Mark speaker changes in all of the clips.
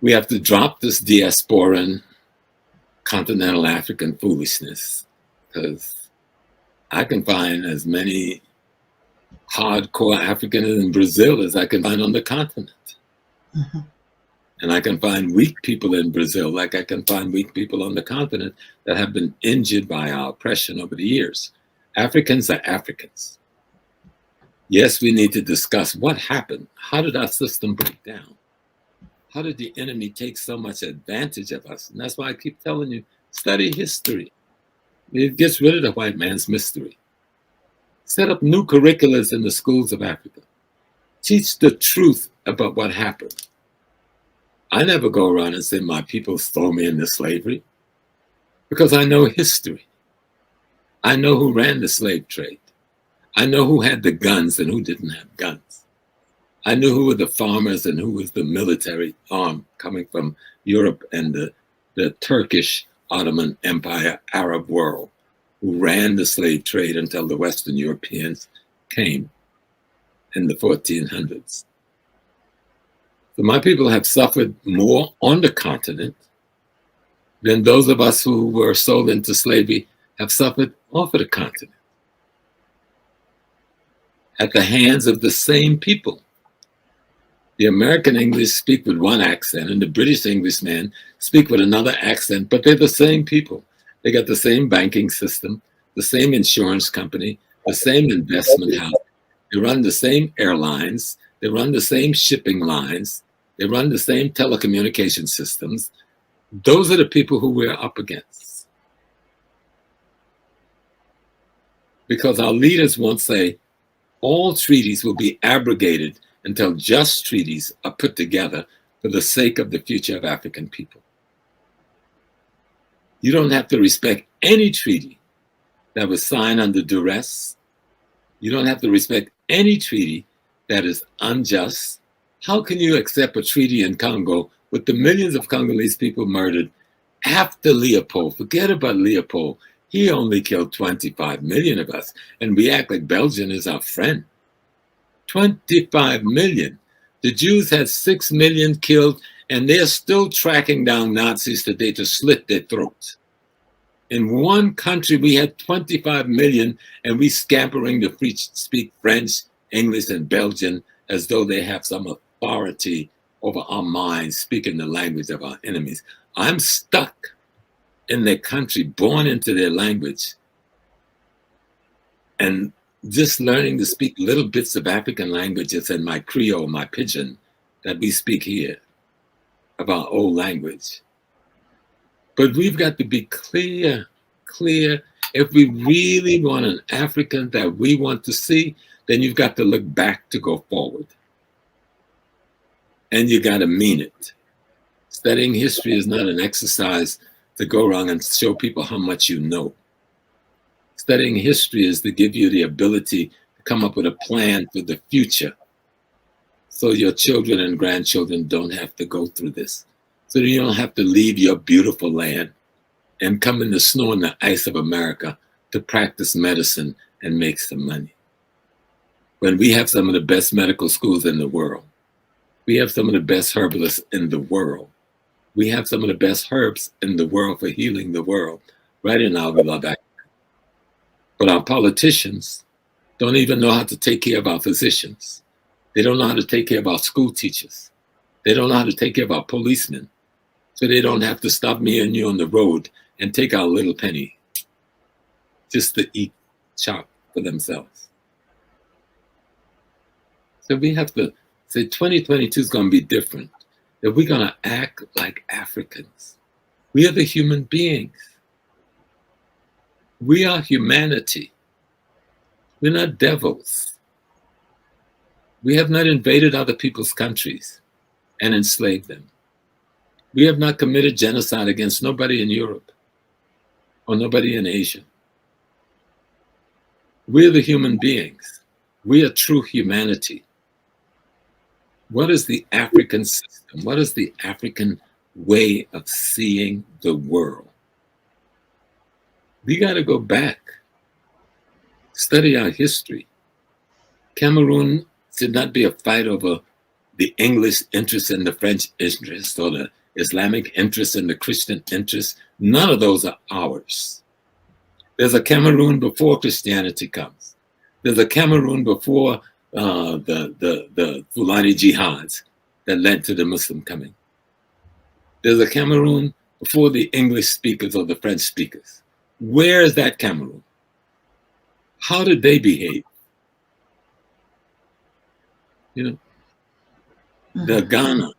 Speaker 1: We have to drop this diasporan continental African foolishness, because I can find as many hardcore Africans in Brazil as I can find on the continent.
Speaker 2: Mm-hmm.
Speaker 1: And I can find weak people in Brazil like I can find weak people on the continent that have been injured by our oppression over the years. Africans are Africans. Yes, we need to discuss what happened. How did our system break down? How did the enemy take so much advantage of us? And that's why I keep telling you, study history. It gets rid of the white man's mystery. Set up new curriculums in the schools of Africa. Teach the truth about what happened. I never go around and say my people throw me into slavery, because I know history. I know who ran the slave trade. I know who had the guns and who didn't have guns. I knew who were the farmers and who was the military arm coming from Europe and the Turkish Ottoman Empire Arab world, who ran the slave trade until the Western Europeans came in the 1400s. So my people have suffered more on the continent than those of us who were sold into slavery have suffered off of the continent, at the hands of the same people. The American English speak with one accent, and the British Englishman speak with another accent, but they're the same people. They got the same banking system, the same insurance company, the same investment house. They run the same airlines. They run the same shipping lines. They run the same telecommunication systems. Those are the people who we're up against. Because our leaders won't say all treaties will be abrogated until just treaties are put together for the sake of the future of African people. You don't have to respect any treaty that was signed under duress. You don't have to respect any treaty that is unjust. How can you accept a treaty in Congo with the millions of Congolese people murdered after Leopold? Forget about Leopold. He only killed 25 million of us, and we act like Belgium is our friend. 25 million. The Jews had 6 million killed, and they're still tracking down Nazis today to slit their throats. In one country, we had 25 million, and we scampering to speak French, English, and Belgian as though they have some authority over our minds, speaking the language of our enemies. I'm stuck in their country, born into their language, and just learning to speak little bits of African languages and my Creole, my pidgin, that we speak here, of our old language. But we've got to be clear. If we really want an African that we want to see, then you've got to look back to go forward. And you got to mean it. Studying history is not an exercise to go around and show people how much you know. Studying history is to give you the ability to come up with a plan for the future, so your children and grandchildren don't have to go through this. So you don't have to leave your beautiful land and come in the snow and the ice of America to practice medicine and make some money. When we have some of the best medical schools in the world, we have some of the best herbalists in the world. We have some of the best herbs in the world for healing the world, right in our beloved Africa. But our politicians don't even know how to take care of our physicians. They don't know how to take care of our school teachers. They don't know how to take care of our policemen. So they don't have to stop me and you on the road and take our little penny just to eat chop for themselves. So we have to say 2022 is going to be different. That we're going to act like Africans. We are the human beings. We are humanity. We're not devils. We have not invaded other people's countries and enslaved them. We have not committed genocide against nobody in Europe or nobody in Asia. We're the human beings. We are true humanity. What is the African system? What is the African way of seeing the world? We got to go back, study our history. Cameroon should not be a fight over the English interest and the French interest, or the Islamic interest and the Christian interest. None of those are ours. There's a Cameroon before Christianity comes. There's a Cameroon before the Fulani jihads that led to the Muslim coming. There's a Cameroon before the English speakers or the French speakers. Where is that Cameroon? How did they behave? You know, the Ghana,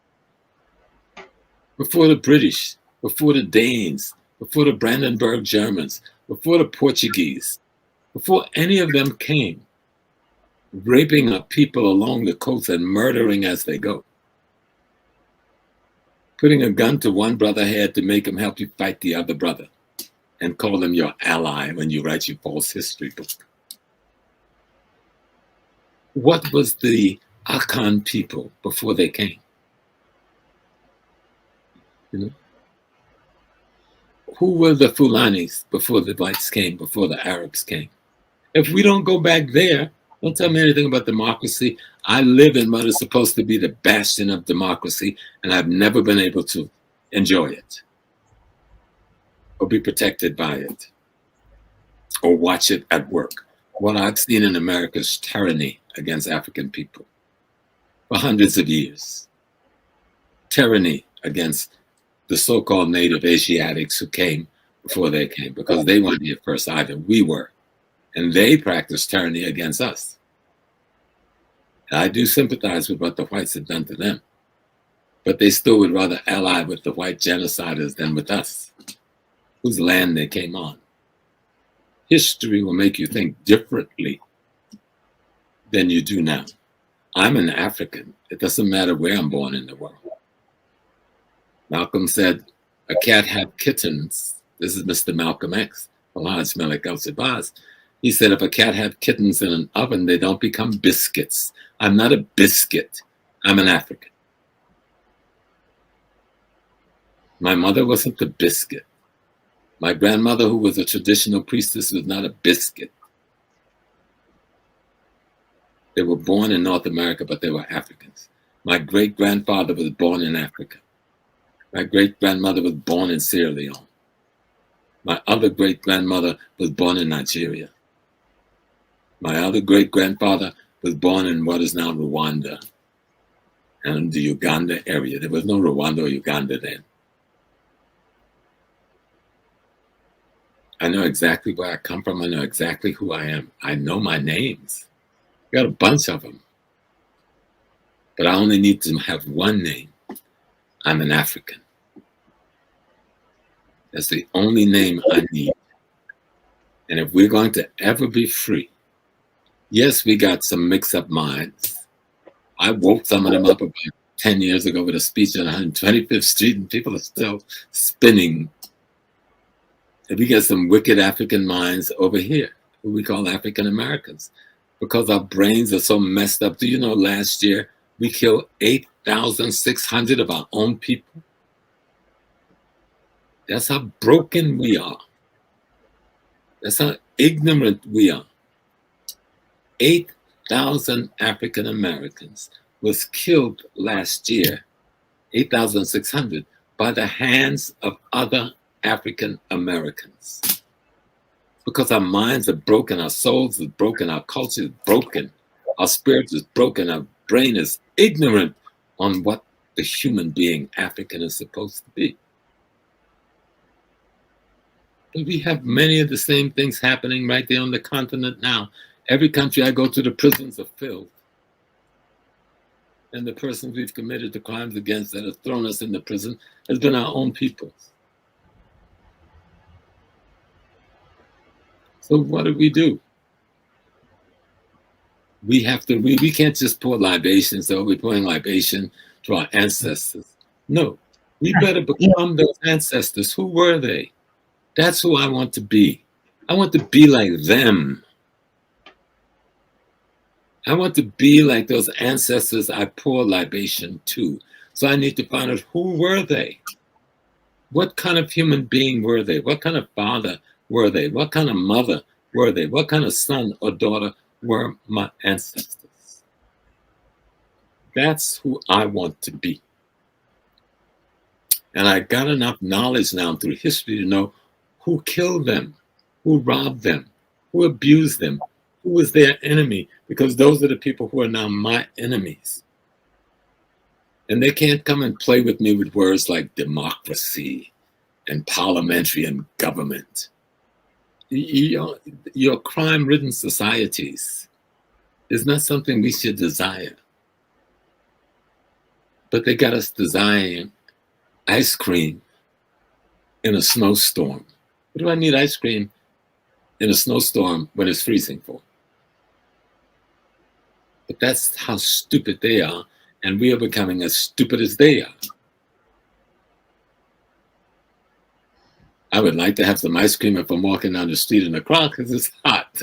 Speaker 1: before the British, before the Danes, before the Brandenburg Germans, before the Portuguese, before any of them came, raping up people along the coast and murdering as they go. Putting a gun to one brother's head to make him help you fight the other brother and call him your ally when you write your false history book. What was the Akan people before they came? You know? Who were the Fulanis before the whites came, before the Arabs came? If we don't go back there, don't tell me anything about democracy. I live in what is supposed to be the bastion of democracy, and I've never been able to enjoy it or be protected by it or watch it at work. What I've seen in America is tyranny against African people for hundreds of years. Tyranny against the so-called native Asiatics who came before they came, because they weren't here first either. We were. And they practiced tyranny against us. And I do sympathize with what the whites have done to them. But they still would rather ally with the white genociders than with us, whose land they came on. History will make you think differently than you do now. I'm an African. It doesn't matter where I'm born in the world. Malcolm said, a cat had kittens. This is Mr. Malcolm X, Alhaj Malik Al-Shabazz. He said, if a cat had kittens in an oven, they don't become biscuits. I'm not a biscuit. I'm an African. My mother wasn't a biscuit. My grandmother, who was a traditional priestess, was not a biscuit. They were born in North America, but they were Africans. My great-grandfather was born in Africa. My great-grandmother was born in Sierra Leone. My other great-grandmother was born in Nigeria. My other great-grandfather was born in what is now Rwanda and the Uganda area. There was no Rwanda or Uganda then. I know exactly where I come from. I know exactly who I am. I know my names. I got a bunch of them. But I only need to have one name. I'm an African. That's the only name I need. And if we're going to ever be free, yes, we got some mix-up minds. I woke some of them up about 10 years ago with a speech on 125th Street, and people are still spinning. And we got some wicked African minds over here, who we call African Americans, because our brains are so messed up. Do you know last year we killed 8,600 of our own people? That's how broken we are. That's how ignorant we are. 8,000 African Americans was killed last year, 8,600, by the hands of other African Americans. Because our minds are broken, our souls are broken, our culture is broken, our spirit is broken, our brain is ignorant on what the human being African is supposed to be. But we have many of the same things happening right there on the continent now. Every country I go to, the prisons are filled. And the persons we've committed the crimes against that have thrown us in the prison has been our own people. So what do? We have to, we can't just pour libation, so we're pouring libation to our ancestors. No, we better become those ancestors. Who were they? That's who I want to be. I want to be like them. I want to be like those ancestors I pour libation to. So I need to find out, who were they? What kind of human being were they? What kind of father were they? What kind of mother were they? What kind of son or daughter were my ancestors? That's who I want to be. And I got enough knowledge now through history to know who killed them, who robbed them, who abused them, who was their enemy, because those are the people who are now my enemies. And they can't come and play with me with words like democracy and parliamentary and government. Your crime-ridden societies is not something we should desire. But they got us desiring ice cream in a snowstorm. What do I need ice cream in a snowstorm when it's freezing for? But that's how stupid they are, and we are becoming as stupid as they are. I would like to have some ice cream if I'm walking down the street in the crowd because it's hot.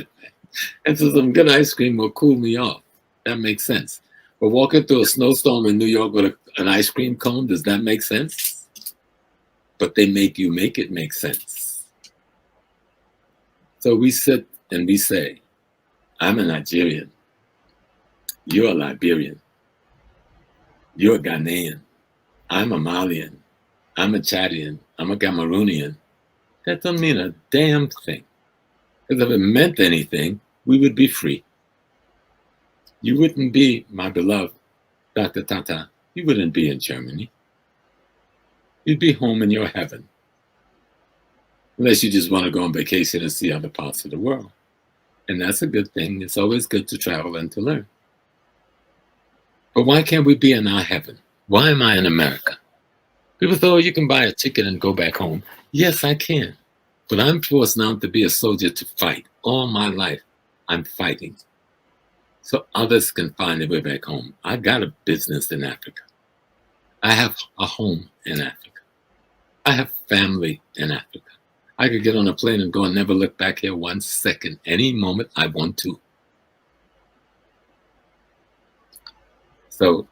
Speaker 1: And so some good ice cream will cool me off. That makes sense. But walking through a snowstorm in New York with an ice cream cone, does that make sense? But they make you make it make sense. So we sit and we say, I'm a Nigerian. You're a Liberian. You're a Ghanaian. I'm a Malian. I'm a Chadian. I'm a Cameroonian. That doesn't mean a damn thing. Because if it meant anything, we would be free. You wouldn't be, my beloved Dr. Tata, you wouldn't be in Germany. You'd be home in your heaven. Unless you just want to go on vacation and see other parts of the world. And that's a good thing. It's always good to travel and to learn. But why can't we be in our heaven? Why am I in America? People say, oh, you can buy a ticket and go back home. Yes, I can. But I'm forced now to be a soldier to fight. All my life, I'm fighting. So others can find their way back home. I got a business in Africa. I have a home in Africa. I have family in Africa. I could get on a plane and go and never look back here 1 second, any moment I want to. So,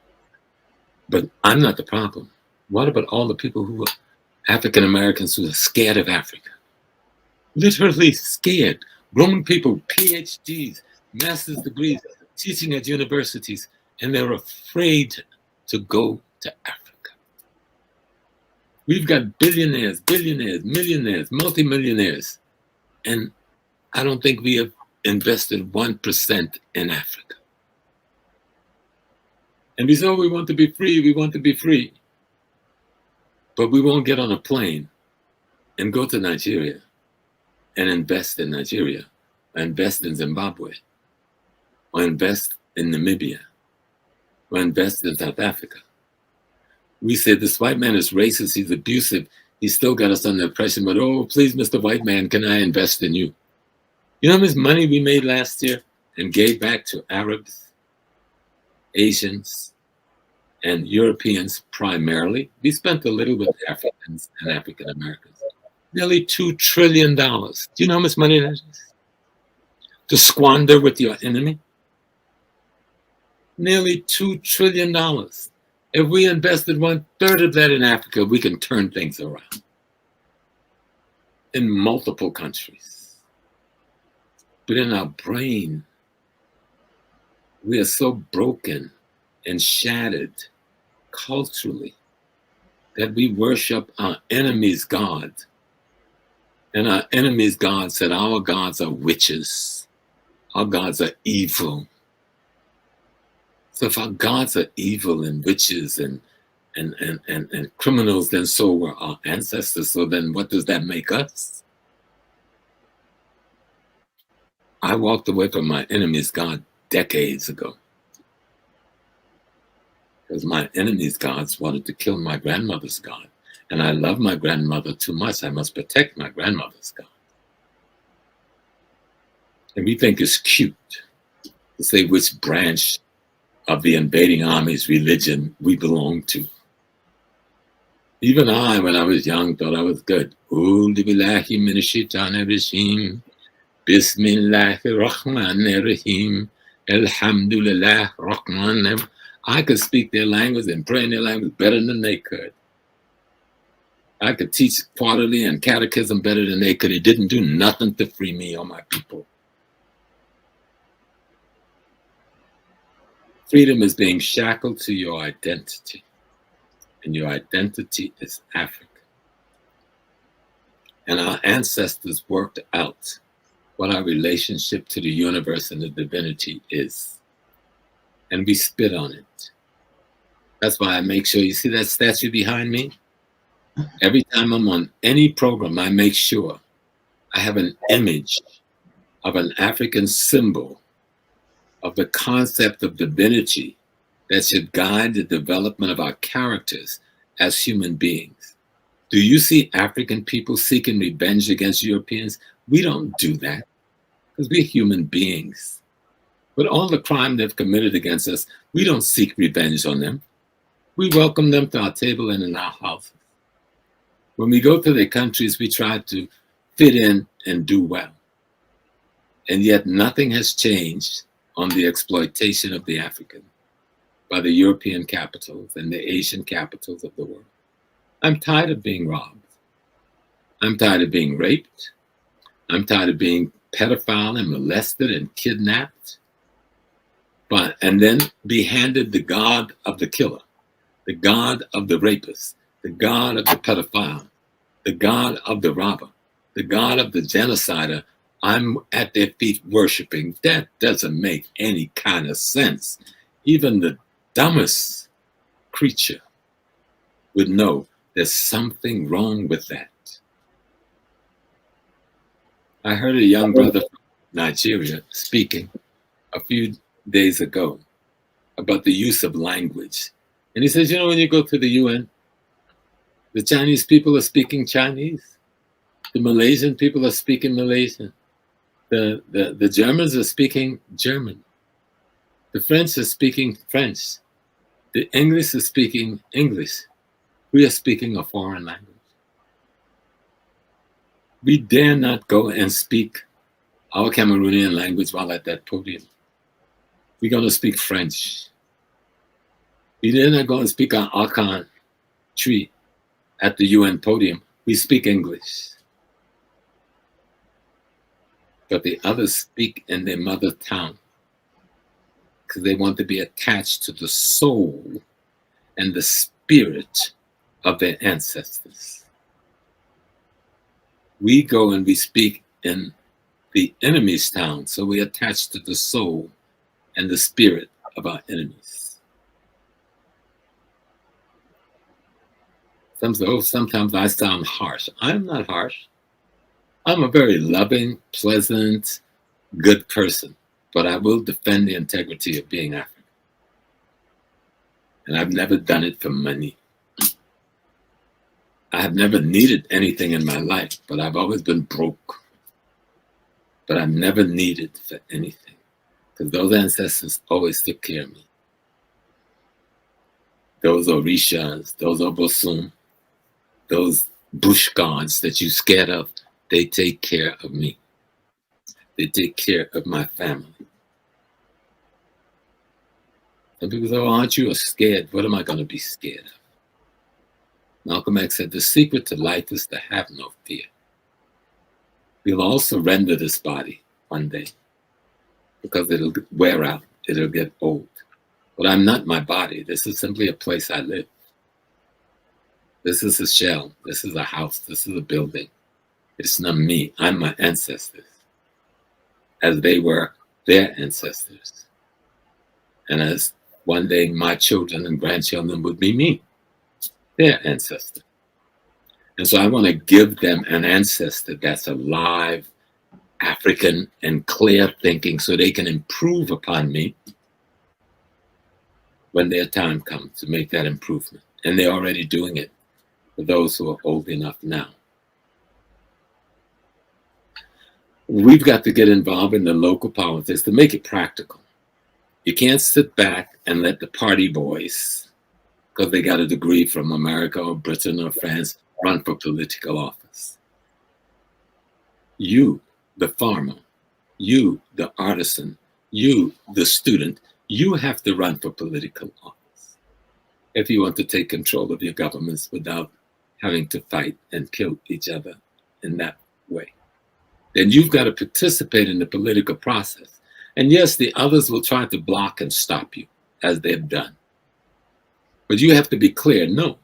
Speaker 1: but I'm not the problem. What about all the people who are African Americans who are scared of Africa? Literally scared. Grown people, PhDs, master's degrees, teaching at universities, and they're afraid to go to Africa. We've got billionaires, millionaires, multimillionaires, and I don't think we have invested 1% in Africa. And we say, oh, we want to be free, we want to be free. But we won't get on a plane and go to Nigeria and invest in Nigeria, or invest in Zimbabwe, or invest in Namibia, or invest in South Africa. We say this white man is racist, he's abusive, he's still got us under oppression, but oh, please, Mr. White Man, can I invest in you? You know how much money we made last year and gave back to Arabs, Asians, and Europeans primarily? We spent a little with Africans and African Americans. Nearly $2 trillion. Do you know how much money that is? To squander with your enemy? Nearly $2 trillion. If we invested 1/3 of that in Africa, we can turn things around in multiple countries. But in our brain, we are so broken and shattered culturally that we worship our enemy's God. And our enemy's God said our gods are witches. Our gods are evil. So if our gods are evil and witches and criminals, then so were our ancestors. So then what does that make us? I walked away from my enemy's God decades ago. Because my enemy's gods wanted to kill my grandmother's God. And I love my grandmother too much. I must protect my grandmother's God. And we think it's cute to say which branch of the invading army's religion we belong to. Even I, when I was young, thought I was good. Bismillahirrahmanirrahim. Alhamdulillah Rahman. I could speak their language and pray in their language better than they could. I could teach quarterly and catechism better than they could. It didn't do nothing to free me or my people. Freedom is being shackled to your identity, and your identity is Africa. And our ancestors worked out what our relationship to the universe and the divinity is. And we spit on it. That's why I make sure, you see that statue behind me? Every time I'm on any program, I make sure I have an image of an African symbol of the concept of divinity that should guide the development of our characters as human beings. Do you see African people seeking revenge against Europeans? We don't do that because we're human beings. But all the crime they've committed against us, we don't seek revenge on them. We welcome them to our table and in our houses. When we go to their countries, we try to fit in and do well. And yet nothing has changed on the exploitation of the African by the European capitals and the Asian capitals of the world. I'm tired of being robbed. I'm tired of being raped. I'm tired of being pedophile and molested and kidnapped, and then be handed the God of the killer, the God of the rapist, the God of the pedophile, the God of the robber, the God of the genocider. I'm at their feet worshiping. That doesn't make any kind of sense. Even the dumbest creature would know there's something wrong with that. I heard a young brother from Nigeria speaking a few days ago about the use of language. And he says, you know, when you go to the UN, the Chinese people are speaking Chinese. The Malaysian people are speaking Malaysian. The Germans are speaking German. The French are speaking French. The English is speaking English. We are speaking a foreign language. We dare not go and speak our Cameroonian language while at that podium. We're going to speak French. We dare not go and speak our Akan tree at the UN podium. We speak English. But the others speak in their mother tongue because they want to be attached to the soul and the spirit of their ancestors. We go and we speak in the enemy's town, so we attach to the soul and the spirit of our enemies. Sometimes I sound harsh. I'm not harsh. I'm a very loving, pleasant, good person, but I will defend the integrity of being African. And I've never done it for money. I have never needed anything in my life, but I've always been broke. But I've never needed for anything because those ancestors always took care of me. Those Orishas, those Obosun, those bush gods that you're scared of, they take care of me. They take care of my family. Some people say, oh, aren't you scared? What am I going to be scared of? Malcolm X said, the secret to life is to have no fear. We'll all surrender this body one day because it'll wear out, it'll get old. But I'm not my body. This is simply a place I live. This is a shell. This is a house. This is a building. It's not me. I'm my ancestors, as they were their ancestors. And as one day my children and grandchildren would be me, their ancestor. And so I want to give them an ancestor that's alive, African, and clear thinking so they can improve upon me when their time comes to make that improvement. And they're already doing it for those who are old enough now. We've got to get involved in the local politics to make it practical. You can't sit back and let the party boys, because they got a degree from America or Britain or France, run for political office. You, the farmer, you, the artisan, you, the student, you have to run for political office if you want to take control of your governments without having to fight and kill each other in that way. Then you've got to participate in the political process. And yes, the others will try to block and stop you. as they've done. But you have to be clear, no,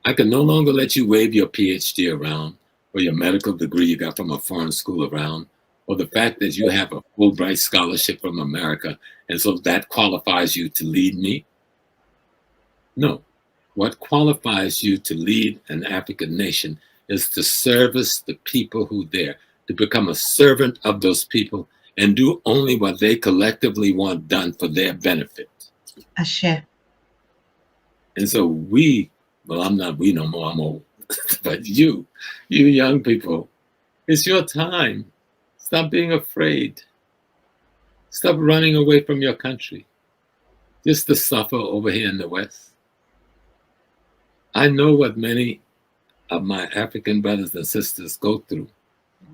Speaker 1: I can no longer let you wave your PhD around or your medical degree you got from a foreign school around, or the fact that you have a Fulbright scholarship from America, and so that qualifies you to lead me. No, what qualifies you to lead an African nation is to service the people who there, to become a servant of those people and do only what they collectively want done for their benefit.
Speaker 2: Ashe.
Speaker 1: And so well, I'm not we no more, I'm old. But you young people, it's your time. Stop being afraid. Stop running away from your country just to suffer over here in the West. I know what many of my African brothers and sisters go through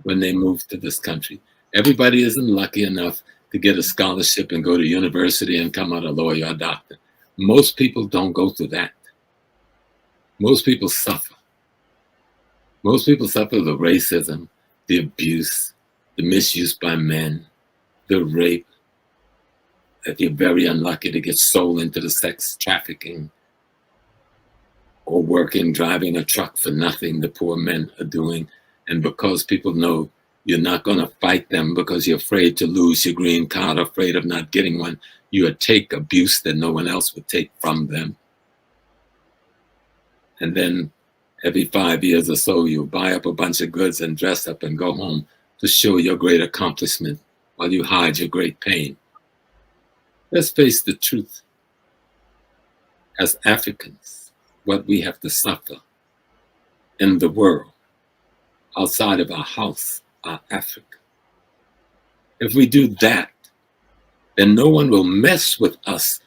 Speaker 1: when they move to this country. Everybody isn't lucky enough to get a scholarship and go to university and come out a lawyer or doctor. Most people don't go through that. Most people suffer. Most people suffer the racism, the abuse, the misuse by men, the rape. If you're very unlucky to get sold into the sex trafficking, or working, driving a truck for nothing, the poor men are doing. And because people know you're not going to fight them because you're afraid to lose your green card, afraid of not getting one, you would take abuse that no one else would take from them. And then every 5 years or so, you buy up a bunch of goods and dress up and go home to show your great accomplishment while you hide your great pain. Let's face the truth. As Africans, what we have to suffer in the world, outside of our house, our Africa. If we do that, then no one will mess with us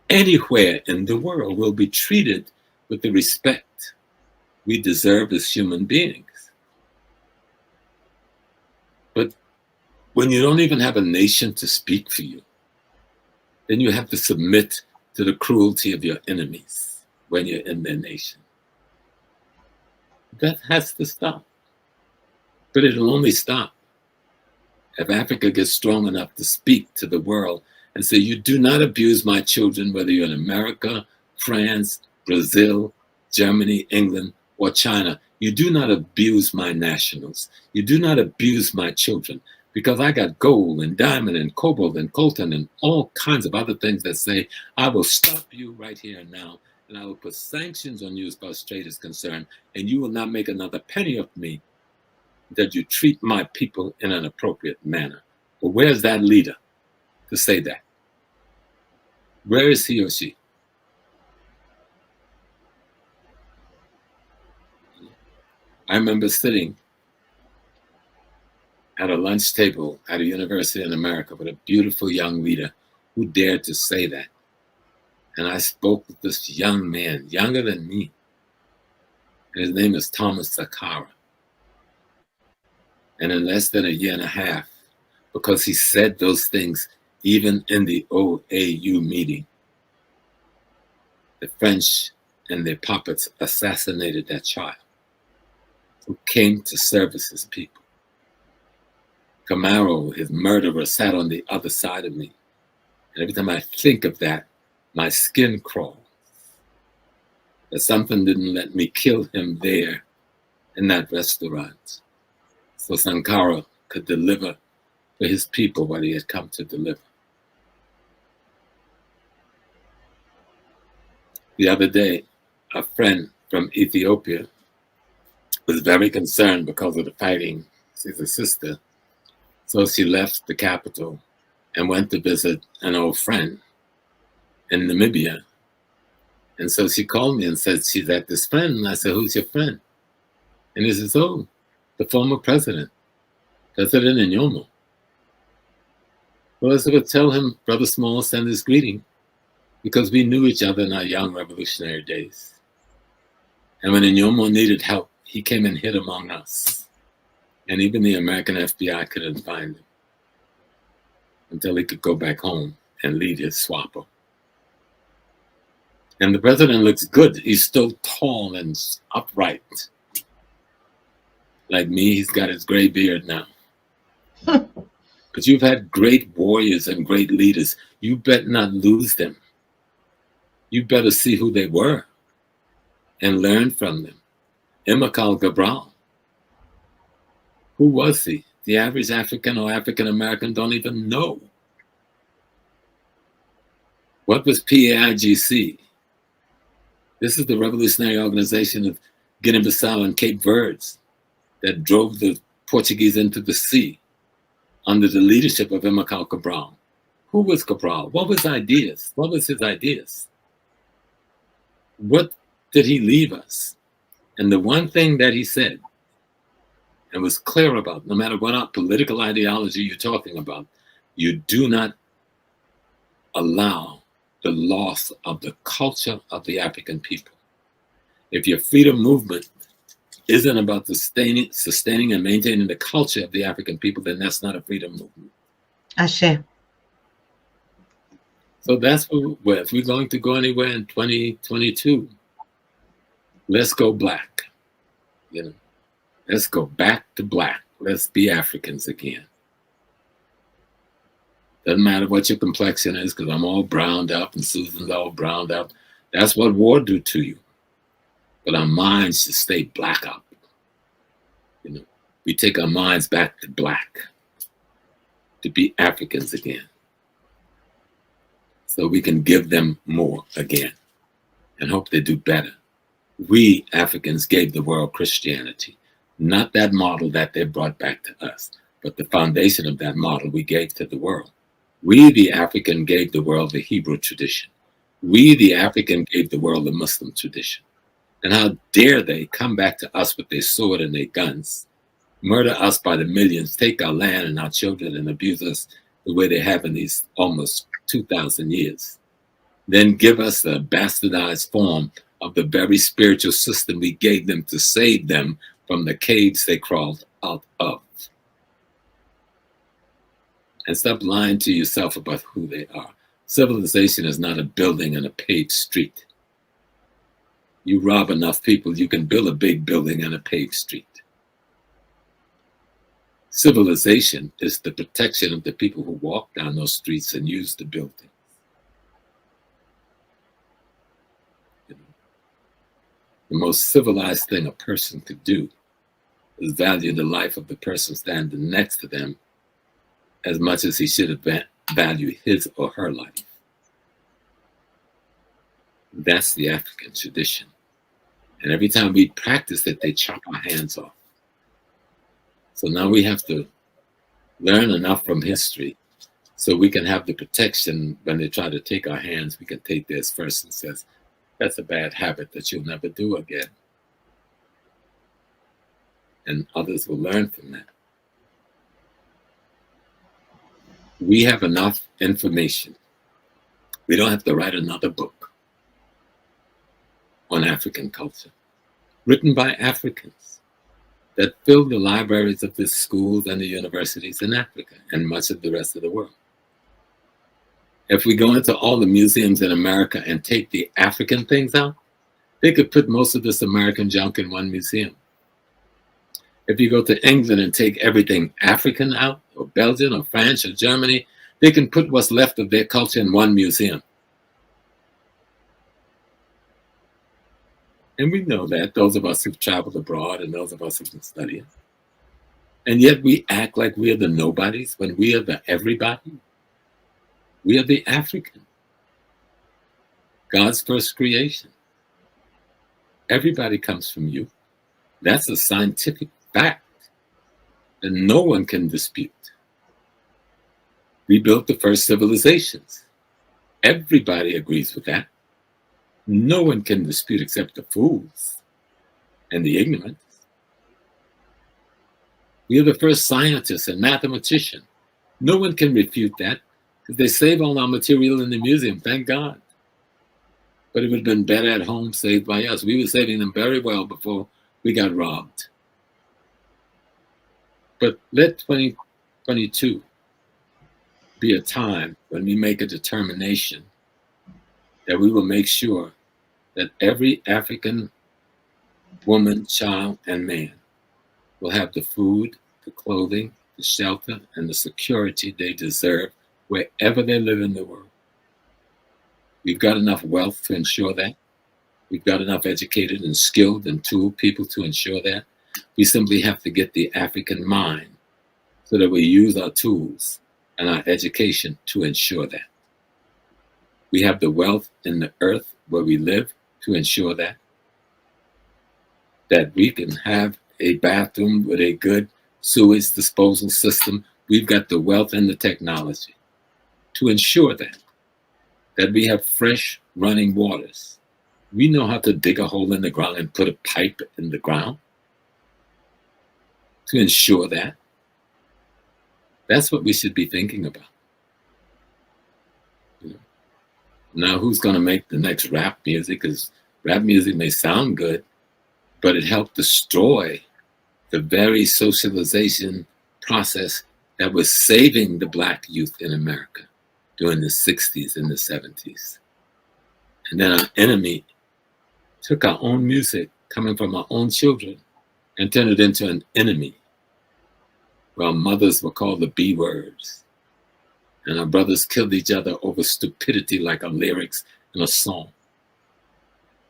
Speaker 1: anywhere in the world. We'll be treated with the respect we deserve as human beings. But when you don't even have a nation to speak for you, then you have to submit to the cruelty of your enemies when you're in their nation. That has to stop. But it'll only stop if Africa gets strong enough to speak to the world and say, you do not abuse my children, whether you're in America, France, Brazil, Germany, England, or China. You do not abuse my nationals. You do not abuse my children, because I got gold and diamond and cobalt and coltan and all kinds of other things that say, I will stop you right here and now, and I will put sanctions on you as far as trade is concerned, and you will not make another penny of me that you treat my people in an appropriate manner. But where's that leader to say that? Where is he or she? I remember sitting at a lunch table at a university in America with a beautiful young leader who dared to say that. And I spoke with this young man, younger than me. And his name is Thomas Sakara. And in less than a year and a half, because he said those things even in the OAU meeting, the French and their puppets assassinated that child who came to service his people. Camaro, his murderer, sat on the other side of me. And every time I think of that, my skin crawls. That something didn't let me kill him there in that restaurant, so Sankara could deliver for his people what he had come to deliver. The other day, a friend from Ethiopia was very concerned because of the fighting. She's a sister. So she left the capital and went to visit an old friend in Namibia. And so she called me and said, she's at this friend. And I said, who's your friend? And he says, oh, the former president, President Nyomo. Well, I said, well, tell him Brother Small send his greeting, because we knew each other in our young revolutionary days. And when Nyomo needed help, he came and hid among us. And even the American FBI couldn't find him until he could go back home and lead his swapper. And the president looks good. He's still tall and upright. Like me, he's got his gray beard now. But you've had great warriors and great leaders. You better not lose them you better see who they were and learn from them. Immanuel Cabral, who was he? The average African or African American don't even know. What was PAIGC? This is the revolutionary organization of Guinea-Bissau and Cape Verdes that drove the Portuguese into the sea under the leadership of Immanuel Cabral. Who was Cabral? What was ideas? What was his ideas? What did he leave us? And the one thing that he said and was clear about, no matter what political ideology you're talking about, you do not allow the loss of the culture of the African people. If your freedom movement isn't about sustaining and maintaining the culture of the African people, then that's not a freedom movement.
Speaker 2: Ashe.
Speaker 1: So that's where, if we're going to go anywhere in 2022, let's go black. You know, let's go back to black. Let's be Africans again. Doesn't matter what your complexion is, because I'm all browned up and Susan's all browned up. That's what war do to you. But our minds should stay black up. You know, we take our minds back to black, to be Africans again, so we can give them more again and hope they do better. We Africans gave the world Christianity, not that model that they brought back to us, but the foundation of that model we gave to the world. We, the African, gave the world the Hebrew tradition. We, the African, gave the world the Muslim tradition. And how dare they come back to us with their sword and their guns, murder us by the millions, take our land and our children and abuse us the way they have in these almost 2,000 years. Then give us the bastardized form of the very spiritual system we gave them to save them from the caves they crawled out of. And stop lying to yourself about who they are. Civilization is not a building and a paved street. You rob enough people, you can build a big building and a paved street. Civilization is the protection of the people who walk down those streets and use the building. You know, the most civilized thing a person could do is value the life of the person standing next to them as much as he should value his or her life. That's the African tradition. And every time we practice it, they chop our hands off. So now we have to learn enough from history so we can have the protection when they try to take our hands. We can take theirs first and says, that's a bad habit that you'll never do again. And others will learn from that. We have enough information. We don't have to write another book on African culture, written by Africans, that fill the libraries of the schools and the universities in Africa and much of the rest of the world. If we go into all the museums in America and take the African things out, they could put most of this American junk in one museum. If you go to England and take everything African out, or Belgium, or France, or Germany, they can put what's left of their culture in one museum. And we know that, those of us who've traveled abroad and those of us who've been studying. And yet we act like we are the nobodies when we are the everybody. We are the African, God's first creation. Everybody comes from you. That's a scientific fact that no one can dispute. We built the first civilizations. Everybody agrees with that. No one can dispute except the fools and the ignorant. We are the first scientists and mathematicians. No one can refute that because they save all our material in the museum, thank God. But it would have been better at home saved by us. We were saving them very well before we got robbed. But let 2022 be a time when we make a determination that we will make sure that every African woman, child, and man will have the food, the clothing, the shelter, and the security they deserve wherever they live in the world. We've got enough wealth to ensure that. We've got enough educated and skilled and tooled people to ensure that. We simply have to get the African mind so that we use our tools and our education to ensure that. We have the wealth in the earth where we live to ensure that. That we can have a bathroom with a good sewage disposal system. We've got the wealth and the technology to ensure that. That we have fresh running waters. We know how to dig a hole in the ground and put a pipe in the ground to ensure that. That's what we should be thinking about. Now, who's going to make the next rap music? Because rap music may sound good, but it helped destroy the very socialization process that was saving the Black youth in America during the 60s and the 70s. And then our enemy took our own music coming from our own children and turned it into an enemy. Where our mothers were called the B words. And our brothers killed each other over stupidity like a lyrics in a song.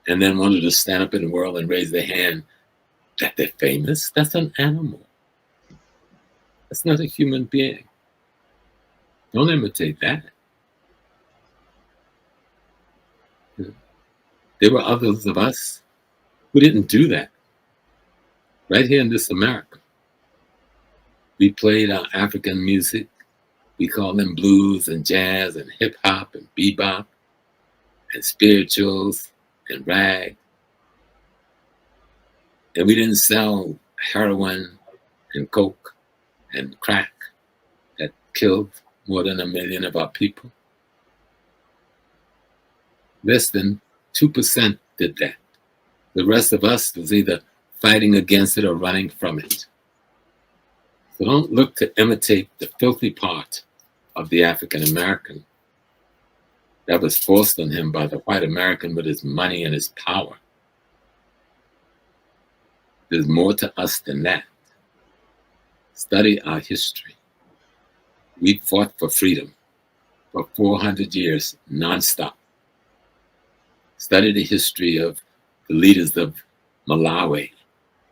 Speaker 1: And then wanted to stand up in the world and raise their hand that they're famous. That's an animal. That's not a human being. Don't imitate that. There were others of us who didn't do that. Right here in this America. We played our African music. We call them blues and jazz and hip hop and bebop and spirituals and rag. And we didn't sell heroin and coke and crack that killed more than 1 million of our people. Less than 2% did that. The rest of us was either fighting against it or running from it. So don't look to imitate the filthy part of the African American that was forced on him by the white American with his money and his power. There's more to us than that. Study our history. We fought for freedom for 400 years nonstop. Study the history of the leaders of Malawi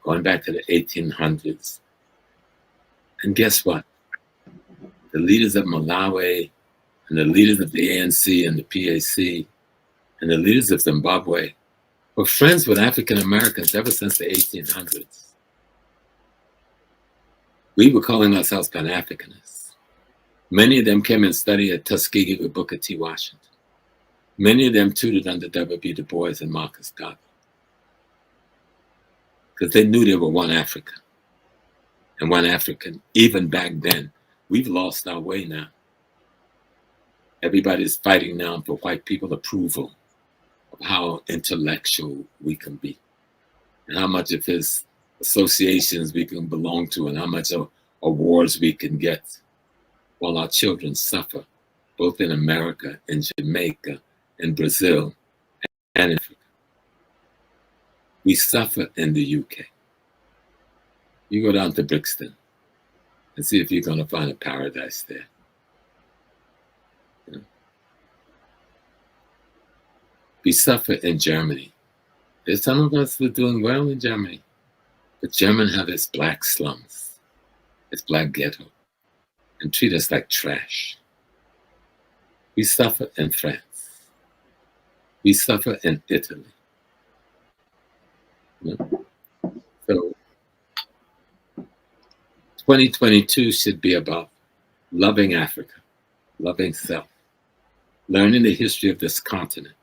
Speaker 1: going back to the 1800s. And guess what? The leaders of Malawi and the leaders of the ANC and the PAC and the leaders of Zimbabwe were friends with African Americans ever since the 1800s. We were calling ourselves Pan-Africanists. Many of them came and studied at Tuskegee with Booker T. Washington. Many of them tutored under W.B. Du Bois and Marcus Garvey. Because they knew they were one Africa. And one African, even back then. We've lost our way now. Everybody's fighting now for white people approval of how intellectual we can be and how much of his associations we can belong to and how much of awards we can get while our children suffer, both in America, in Jamaica, in Brazil, and in Africa. We suffer in the UK. You go down to Brixton and see if you're going to find a paradise there. You know? We suffer in Germany. There's some of us that are doing well in Germany, but Germany have its black slums, its black ghetto, and treat us like trash. We suffer in France. We suffer in Italy. You know? So 2022 should be about loving Africa, loving self, learning the history of this continent,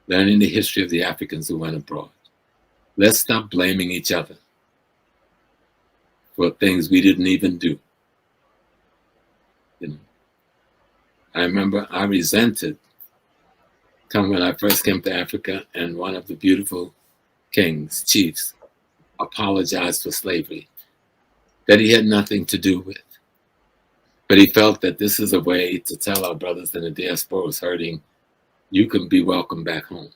Speaker 1: learning the history of the Africans who went abroad. Let's stop blaming each other for things we didn't even do. You know, I remember I resented when I first came to Africa and one of the beautiful kings, chiefs, apologized for slavery that he had nothing to do with. But he felt that this is a way to tell our brothers in the diaspora who's hurting, you can be welcome back home.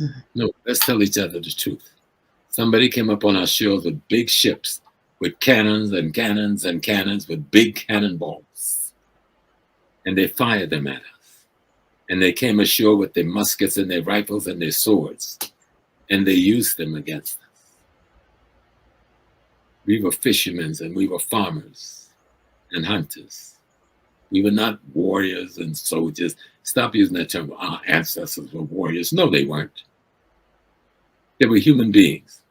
Speaker 1: Mm-hmm. No, let's tell each other the truth. Somebody came up on our shores with big ships, with cannons and cannons and cannons, with big cannonballs. And they fired them at us. And they came ashore with their muskets and their rifles and their swords, and they used them against us. We were fishermen and we were farmers and hunters. We were not warriors and soldiers. Stop using that term. Our ancestors were warriors. No, they weren't. They were human beings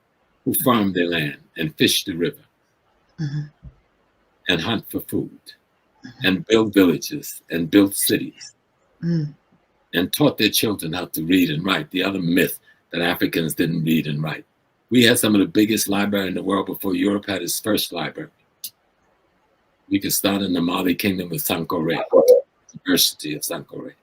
Speaker 1: who farmed their land and fished the river and hunt for food and build villages and build cities and taught their children how to read and write. The other myth that Africans didn't read and write. We had some of the biggest library in the world before Europe had its first library. We could start in the Mali Kingdom with Sankore, University of Sankore.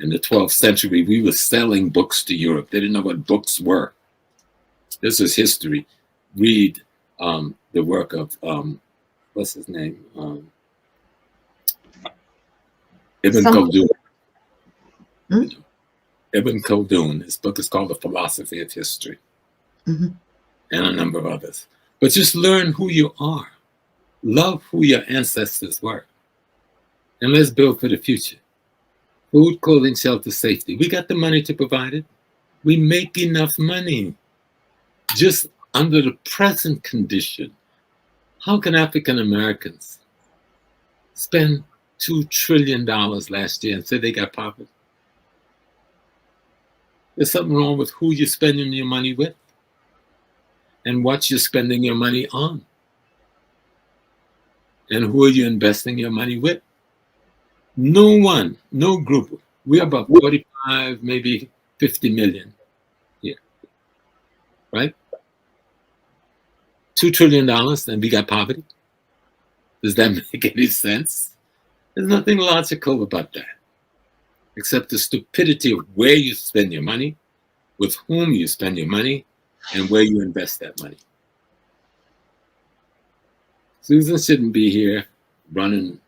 Speaker 1: In the 12th century, we were selling books to Europe. They didn't know what books were. This is history. Read the work of, what's his name? Ibn Khaldun. Ibn Khaldun. His book is called The Philosophy of History. And a number of others. But just learn who you are. Love who your ancestors were. And let's build for the future. Food, clothing, shelter, safety. We got the money to provide it. We make enough money. Just under the present condition, how can African Americans spend $2 trillion last year and say they got poverty? There's something wrong with who you're spending your money with and what you're spending your money on. And who are you investing your money with? No one, no group. We're about 45, maybe 50 million here, right? $2 trillion and we got poverty. Does that make any sense? There's nothing logical about that, except the stupidity of where you spend your money, with whom you spend your money, and where you invest that money. Susan shouldn't be here running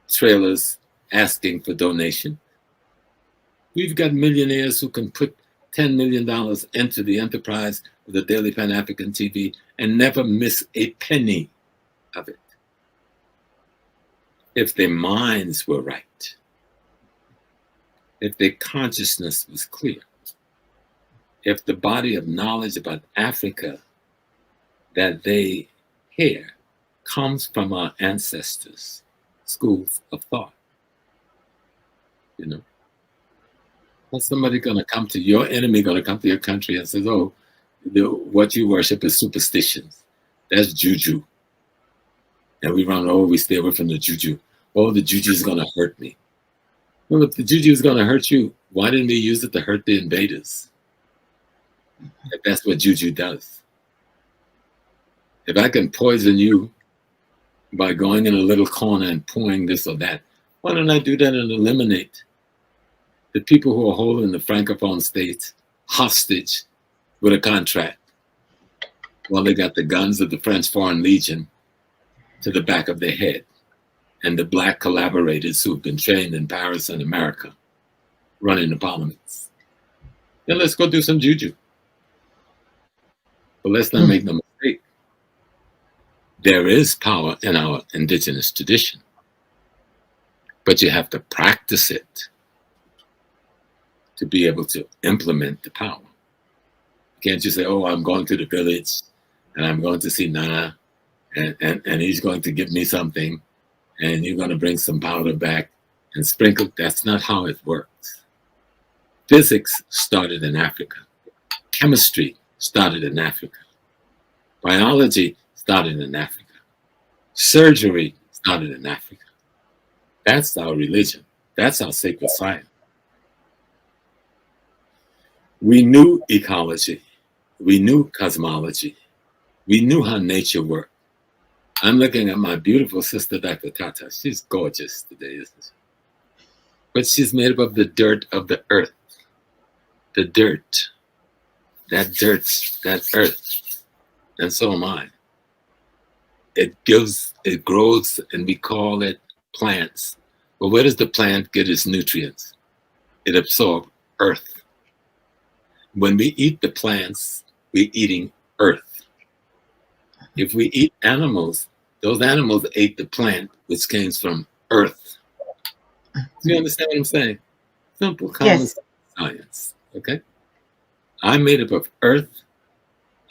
Speaker 1: trailers asking for donation. We've got millionaires who can put $10 million into the enterprise of the Daily Pan-African TV and never miss a penny of it. If their minds were right, if their consciousness was clear, if the body of knowledge about Africa that they hear comes from our ancestors' schools of thought, you know. What's somebody going to come to your enemy, going to come to your country and says, oh, what you worship is superstitions. That's juju. And we run, oh, we stay away from the juju. Oh, the juju is going to hurt me. Well, if the juju is going to hurt you, why didn't we use it to hurt the invaders? If that's what juju does. If I can poison you by going in a little corner and pouring this or that, why don't I do that and eliminate the people who are holding the Francophone states hostage with a contract while they got the guns of the French Foreign Legion to the back of their head, and the black collaborators who've been trained in Paris and America running the parliaments? Then let's go do some juju. But let's not make no mistake. There is power in our indigenous tradition, but you have to practice it to be able to implement the power. You can't just say, oh, I'm going to the village and I'm going to see Nana and he's going to give me something and you're going to bring some powder back and sprinkle. That's not how it works. Physics started in Africa. Chemistry started in Africa. Biology started in Africa. Surgery started in Africa. That's our religion. That's our sacred science. We knew ecology. We knew cosmology. We knew how nature worked. I'm looking at my beautiful sister, Dr. Tata. She's gorgeous today, isn't she? But she's made up of the dirt of the earth. The dirt. That dirt, that earth. And so am I. It grows, and we call it plants. But where does the plant get its nutrients? It absorbs earth. When we eat the plants, we're eating earth. If we eat animals, those animals ate the plant, which came from earth. Do you understand what I'm saying? Simple, common
Speaker 2: Yes.
Speaker 1: science. Okay? I'm made up of earth.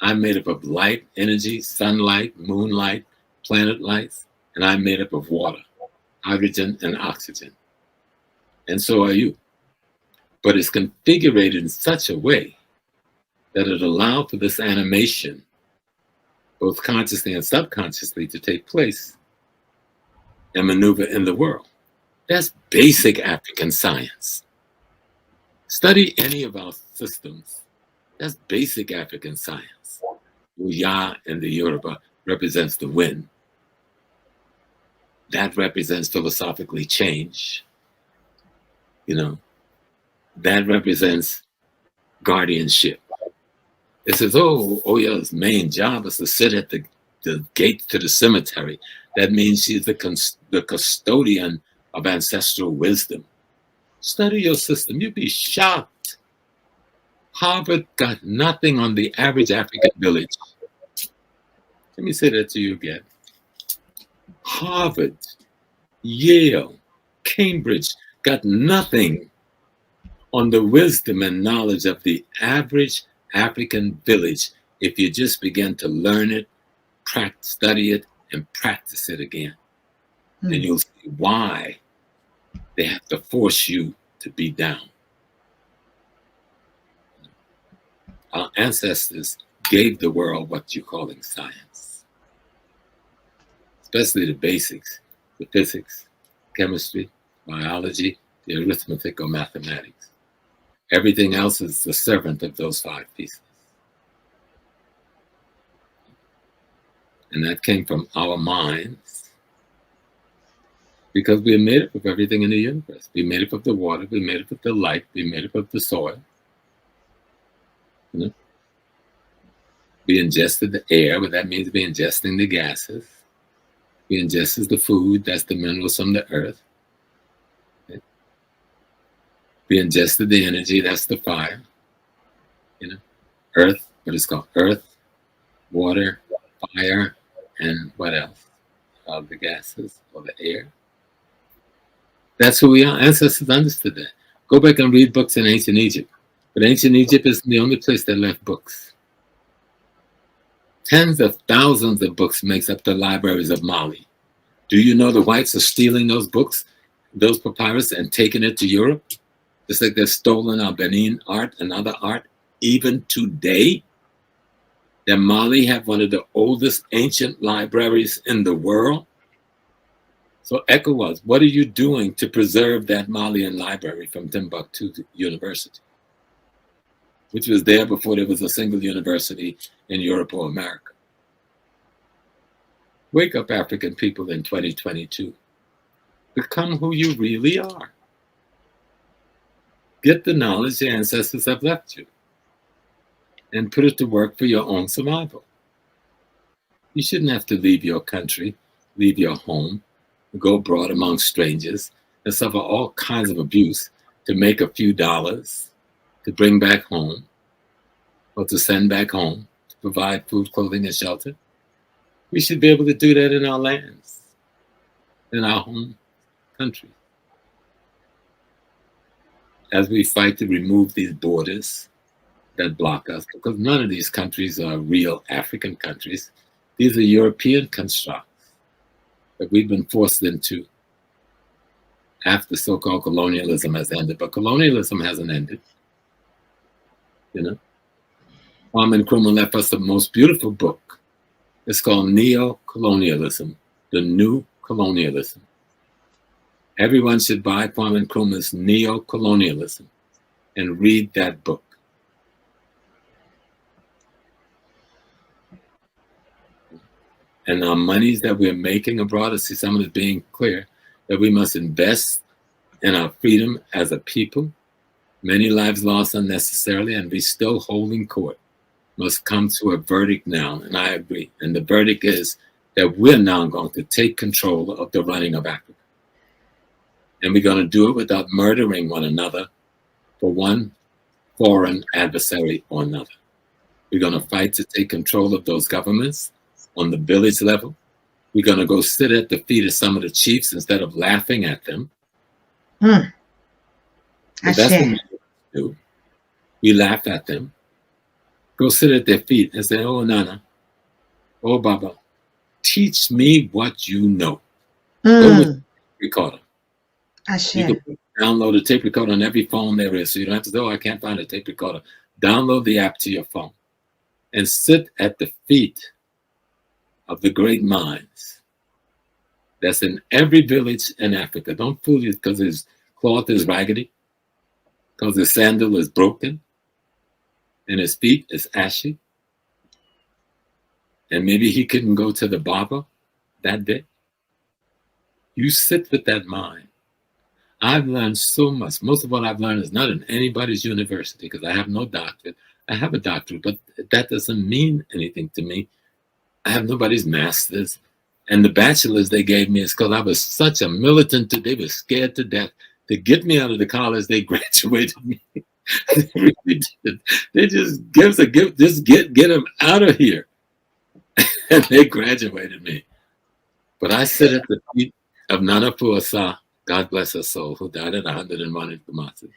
Speaker 1: I'm made up of light, energy, sunlight, moonlight, planet lights, and I'm made up of water, hydrogen, and oxygen. And so are you. But it's configured in such a way that it allows for this animation, both consciously and subconsciously, to take place and maneuver in the world. That's basic African science. Study any of our systems. That's basic African science. Uya in the Yoruba represents the wind. That represents philosophically change. You know, that represents guardianship. It says, oh, Oya's main job is to sit at the gate to the cemetery. That means she's the custodian of ancestral wisdom. Study your system. You'd be shocked. Harvard got nothing on the average African village. Let me say that to you again. Harvard, Yale, Cambridge got nothing on the wisdom and knowledge of the average African village if you just begin to learn it, study it, and practice it again. Then you'll see why they have to force you to be down. Our ancestors gave the world what you're calling science, especially the basics, the physics, chemistry, biology, the arithmetic or mathematics. Everything else is the servant of those 5 pieces. And that came from our minds because we're made up of everything in the universe. We're made up of the water, we're made up of the light, we're made up of the soil. You know? We ingested the air, but that means we're ingesting the gases. We ingested the food, that's the minerals from the earth. Okay? We ingested the energy, that's the fire. You know, earth, what is called earth, water, fire, and what else? The gases or the air. That's who we are. Ancestors understood that. Go back and read books in ancient Egypt. But ancient Egypt is the only place that left books. Tens of thousands of books makes up the libraries of Mali. Do you know the whites are stealing those books, those papyrus, and taking it to Europe? Just like they've stolen our Benin art and other art. Even today, that Mali have one of the oldest ancient libraries in the world. So ECOWAS, what are you doing to preserve that Malian library from Timbuktu University, which was there before there was a single university in Europe or America? Wake up, African people, in 2022. Become who you really are. Get the knowledge your ancestors have left you and put it to work for your own survival. You shouldn't have to leave your country, leave your home, go abroad among strangers, and suffer all kinds of abuse to make a few dollars, to bring back home, or to send back home, to provide food, clothing, and shelter. We should be able to do that in our lands, in our home country. As we fight to remove these borders that block us, because none of these countries are real African countries. These are European constructs that we've been forced into after so-called colonialism has ended. But colonialism hasn't ended. You know, Kwame Nkrumah left us the most beautiful book. It's called Neo-Colonialism, the New Colonialism. Everyone should buy Kwame Nkrumah's Neo-Colonialism and read that book. And our monies that we're making abroad, I see someone is being clear that we must invest in our freedom as a people. Many lives lost unnecessarily, and we still holding court. Must come to a verdict now, and I agree. And the verdict is that we're now going to take control of the running of Africa. And we're going to do it without murdering one another for one foreign adversary or another. We're going to fight to take control of those governments on the village level. We're going to go sit at the feet of some of the chiefs instead of laughing at them. But that's what
Speaker 2: Ashe.
Speaker 1: we do. We laugh at them, go sit at their feet and say, oh, Nana, oh, Baba, teach me what you know. Go with the recorder. You
Speaker 2: Ashe.
Speaker 1: can download a tape recorder on every phone there is, so you don't have to say, oh, I can't find a tape recorder. Download the app to your phone and sit at the feet of the great minds that's in every village in Africa. Don't fool you because his cloth is raggedy, because his sandal is broken, and his feet is ashy, and maybe he couldn't go to the barber that day. You sit with that mind. I've learned so much. Most of what I've learned is not in anybody's university because I have no doctorate. I have a doctorate, but that doesn't mean anything to me. I have nobody's master's. And the bachelor's they gave me is because I was such a militant. They were scared to death to get me out of the college. They graduated me. They really did. They just gives a gift. Just get them out of here. And they graduated me. But I sit at the feet of Nana Puasa, God bless her soul, who died at 101 in Kumasi.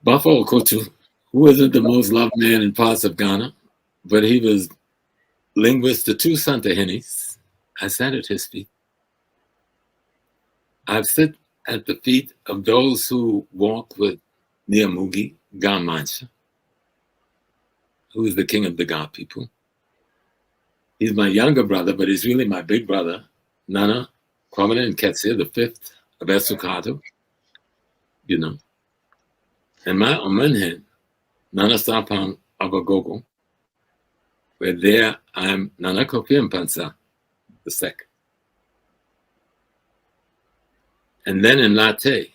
Speaker 1: Bafo Okotu, who wasn't the most loved man in parts of Ghana, but he was linguist to two Santa Hennies. I sat at his feet. I've sit at the feet of those who walk with Niamugi Gamancha, who is the king of the Ga people. He's my younger brother, but he's really my big brother, Nana Kwamina and Ketsia, the fifth of Esukado, you know. And my Omenhen, Nana Sapang Agogogo, where there I'm Nana Kopi Mpansa, the second. And then in Latte,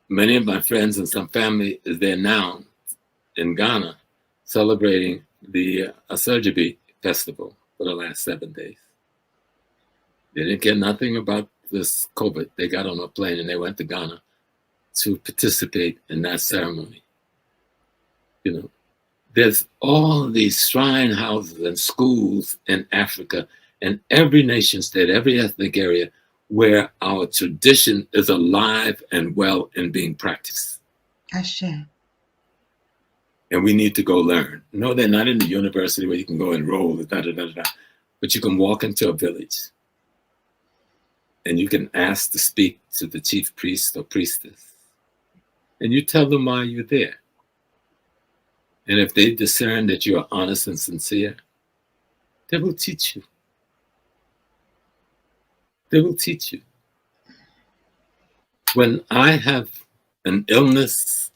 Speaker 1: many of my friends and some family is there now in Ghana celebrating the Asurjabi festival for the last 7 days. They didn't care nothing about this COVID. They got on a plane and they went to Ghana to participate in that ceremony. You know, there's all these shrine houses and schools in Africa and every nation state, every ethnic area where our tradition is alive and well and being practiced.
Speaker 2: Ashe.
Speaker 1: And we need to go learn. No, they're not in the university where you can go enroll, but you can walk into a village and you can ask to speak to the chief priest or priestess. And you tell them why you're there. And if they discern that you are honest and sincere, they will teach you. They will teach you. When I have an illness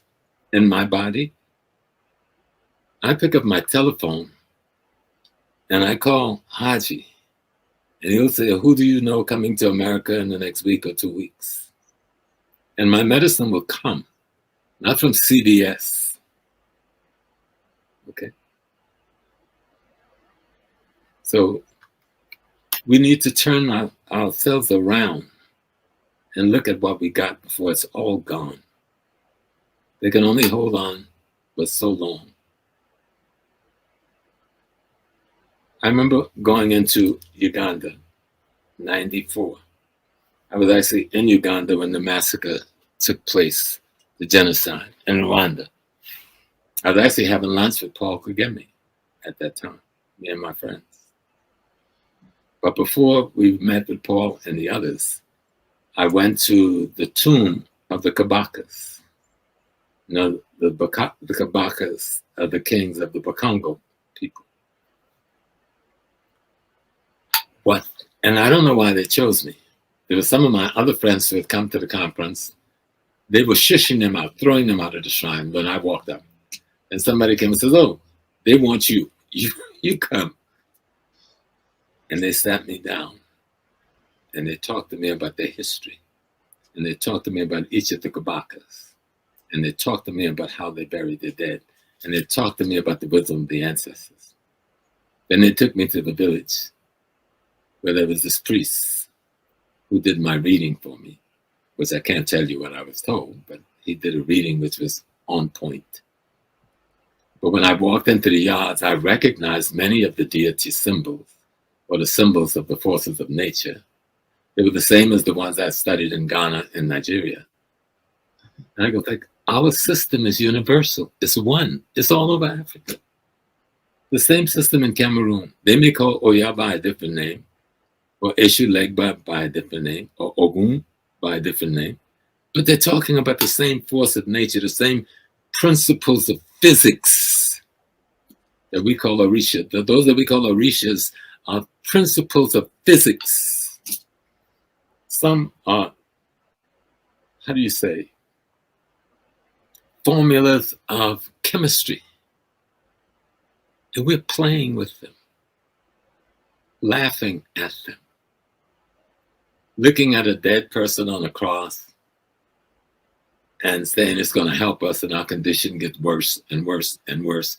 Speaker 1: in my body, I pick up my telephone and I call Haji. And he'll say, who do you know coming to America in the next week or 2 weeks? And my medicine will come, not from CVS. Okay? So we need to turn ourselves around and look at what we got before it's all gone. They can only hold on for so long. I remember going into Uganda, 94. I was actually in Uganda when the massacre took place, the genocide in Rwanda. I was actually having lunch with Paul Kagame at that time, me and my friends. But before we met with Paul and the others, I went to the tomb of the Kabakas. You know, the Kabakas are the kings of the Bakongo people. What? And I don't know why they chose me. There were some of my other friends who had come to the conference. They were shushing them out, throwing them out of the shrine when I walked up. And somebody came and says, oh, they want you. You come. And they sat me down. And they talked to me about their history. And they talked to me about each of the Kabakas. And they talked to me about how they buried their dead. And they talked to me about the wisdom of the ancestors. Then they took me to the village where there was this priest who did my reading for me, which I can't tell you what I was told, but he did a reading which was on point. But when I walked into the yards, I recognized many of the deity symbols, or the symbols of the forces of nature, They were the same as the ones I studied in Ghana and Nigeria. And I go, like, our system is universal. It's one. It's all over Africa. The same system in Cameroon. They may call Oya by a different name, or Eshu Legba by a different name, or Ogun by a different name. But they're talking about the same force of nature, the same principles of physics that we call Orisha. Those that we call Orishas are principles of physics. Some are, how do you say, formulas of chemistry. And we're playing with them, laughing at them, looking at a dead person on a cross and saying it's going to help us and our condition gets worse and worse and worse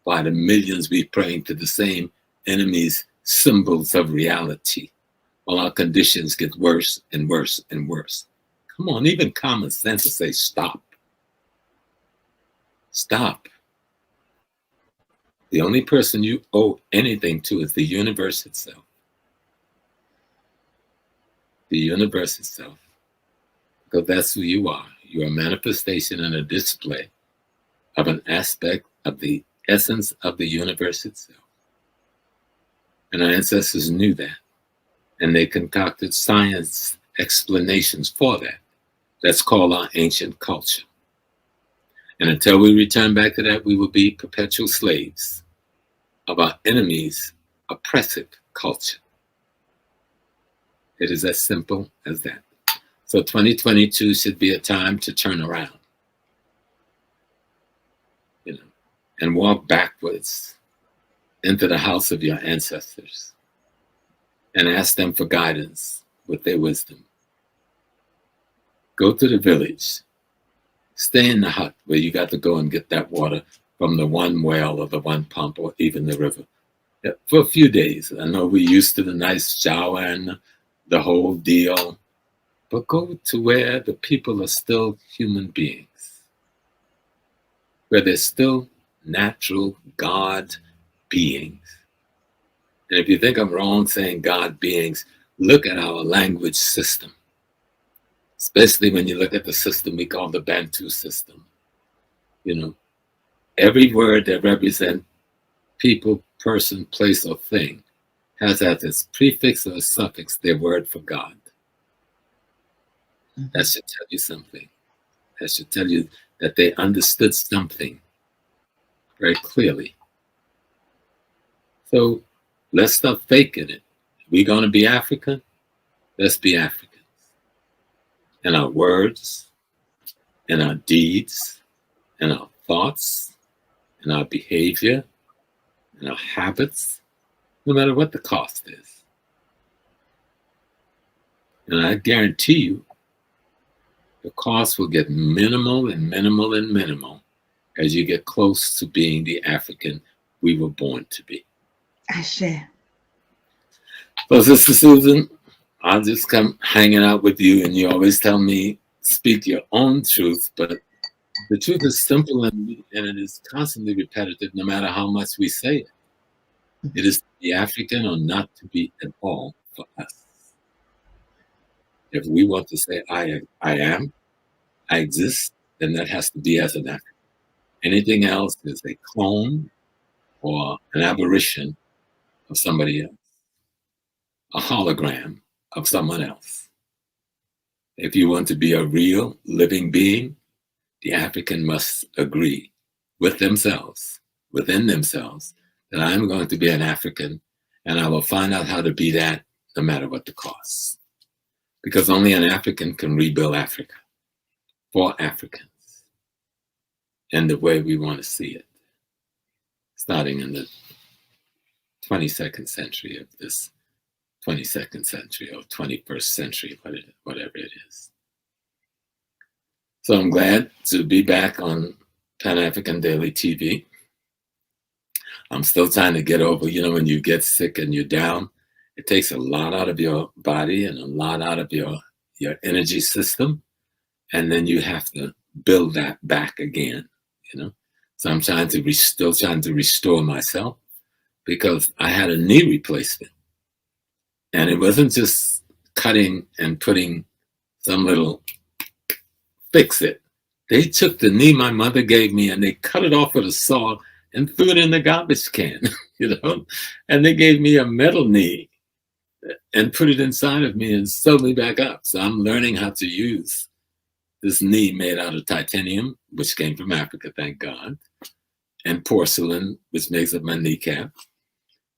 Speaker 1: by the millions we praying to the same enemies, symbols of reality, while our conditions get worse and worse and worse. Come on, even common sense will say stop. Stop. The only person you owe anything to is the universe itself. The universe itself. Because that's who you are. You're a manifestation and a display of an aspect of the essence of the universe itself. And our ancestors knew that. And they concocted science explanations for that. That's called our ancient culture. And until we return back to that, we will be perpetual slaves of our enemies' oppressive culture. It is as simple as that. So 2022 should be a time to turn around, and walk backwards into the house of your ancestors and ask them for guidance with their wisdom. Go to the village. Stay in the hut where you got to go and get that water from the one well or the one pump or even the river for a few days. I know we're used to the nice shower and the whole deal, but go to where the people are still human beings, where they're still natural God beings. And if you think I'm wrong saying God beings, look at our language system, especially when you look at the system we call the Bantu system. Every word that represents people, person, place, or thing has as its prefix or suffix their word for God. Mm-hmm. That should tell you something. That should tell you that they understood something very clearly. So let's stop faking it. We're going to be African. Let's be Africans. In our words, in our deeds, in our thoughts, in our behavior, in our habits, no matter what the cost is. And I guarantee you, the cost will get minimal and minimal and minimal as you get close to being the African we were born to be.
Speaker 2: I share.
Speaker 1: So, Sister Susan, I'll just come hanging out with you, and you always tell me, speak your own truth, but the truth is simple and it is constantly repetitive no matter how much we say it. It is to be African or not to be at all for us. If we want to say, I am, I exist, then that has to be as an African. Anything else is a clone or an aberration of somebody else, a hologram of someone else. If you want to be a real living being, the African must agree with themselves, within themselves, that I'm going to be an African and I will find out how to be that no matter what the cost. Because only an African can rebuild Africa for Africans in the way we want to see it, starting in the 22nd century of this 22nd century or 21st century, whatever it is. So I'm glad to be back on Pan-African Daily TV. I'm still trying to get over, when you get sick and you're down, it takes a lot out of your body and a lot out of your energy system. And then you have to build that back again, So I'm still trying to restore myself because I had a knee replacement. And it wasn't just cutting and putting some little fix it. They took the knee my mother gave me and they cut it off with a saw and threw it in the garbage can, you know? And they gave me a metal knee and put it inside of me and sewed me back up. So I'm learning how to use this knee made out of titanium, which came from Africa, thank God, and porcelain, which makes up my kneecap,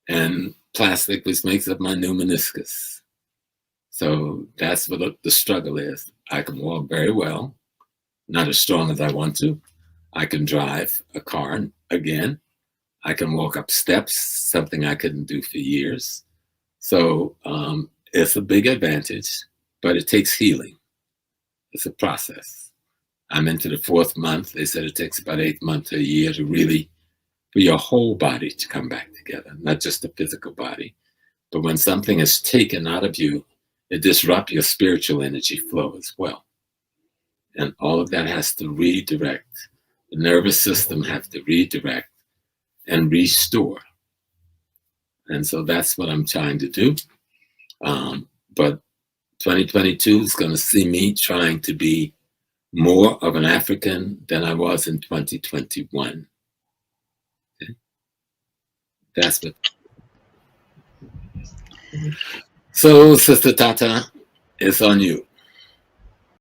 Speaker 1: and plastic, which makes up my new meniscus. So that's what the struggle is. I can walk very well, not as strong as I want to. I can drive a car again. I can walk up steps, something I couldn't do for years. So it's a big advantage, but it takes healing. It's a process. I'm into the 4th month. They said it takes about 8 months to a year to really, for your whole body to come back together, not just the physical body. But when something is taken out of you, it disrupts your spiritual energy flow as well. And all of that has to redirect. The nervous system has to redirect and restore. And so that's what I'm trying to do. But 2022 is going to see me trying to be more of an African than I was in 2021. Okay? That's what. So, Sister Tata, it's on you.